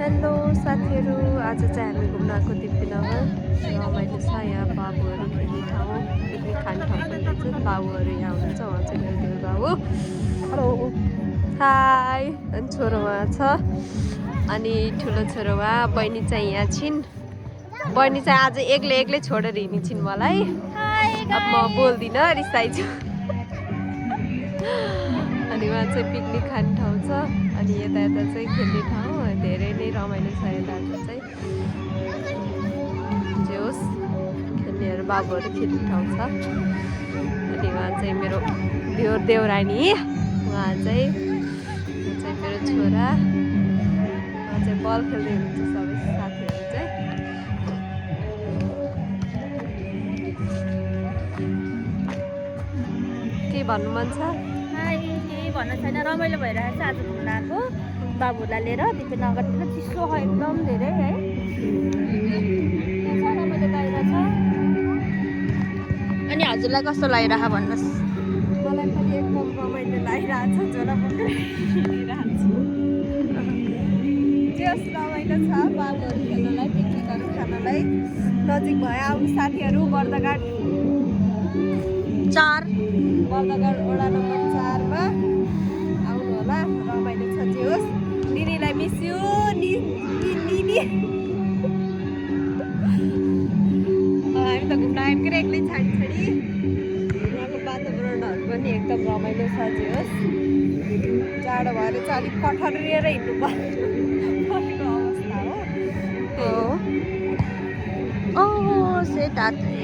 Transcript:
Hello साथीहरू, आज चाहिँ हामी घुम्न आएको दिपीनगर रमाइलो छ। यहाँ बाबुहरू खेल्ने ठाउँ, पिकनिक खाने ठाउँ पनि रहेछ। बाबुहरू यहाँ हुनुहुन्छ, उहाँ चाहिँ मेरो देउर बाबु। Hello hi. अनि छोरो उहाँ छ, अनि ठुलो छोरो उहाँ, बहिनी चाहिँ यहाँ छिन्। बहिनी चाहिँ आज एक्लै छोडेर हिँड्ने छिन् मलाई। अब म बोल्दिनँ, रिसाइछु। अनि उहाँ चाहिँ पिकनिक खाने ठाउँ छ, अनि यता चाहिँ खेल्ने ठाउँ। धेरै नै रमाइलो छ यता चाहिँ। जे होस्, खेल्नेहरू बाबुहरू खेल्ने ठाउँ छ। अनि उहाँ चाहिँ मेरो देउरानी, उहाँ चाहिँ मेरो छोरा। उहाँ चाहिँ बल खेल्दै हुनुहुन्छ सबै साथीहरू चाहिँ। के भन्नु मन छ? भन्न छैन, रमाइलो भइरहेको छ। आज घुम्न आएको बाबुलाई लिएर दिपीनगरतिर। चिसो छ एकदम धेरै है, रमाइलो लागिरहेछ। अनि हजुरलाई कस्तो लागिरह भन्नुहोस्? मलाई पनि एकदम रमाइलो लागिरहेछ, झोला बोकेर हिँडिरहेको छु। जे होस् रमाइलो छ, बाबुहरू खेल्नलाई, पिकनिकहरू खानलाई नजिक भयो। आउनु साथीहरू, बर्दघाट 4 बर्दघाट वडा नम्बर 4 मा आउनु होला। रमाइलो छ। जे होस्, निनीलाई मिस यु निनी। हामी त घुम्न आयौँ के एक्लै छाडी यहाँको वातावरणहरू पनि एकदम रमाइलो छ। जे होस्, जाडो भएर चाहिँ अलिक कठरिएर हिँड्नु परेको अवस्था हो। ओ सेट आते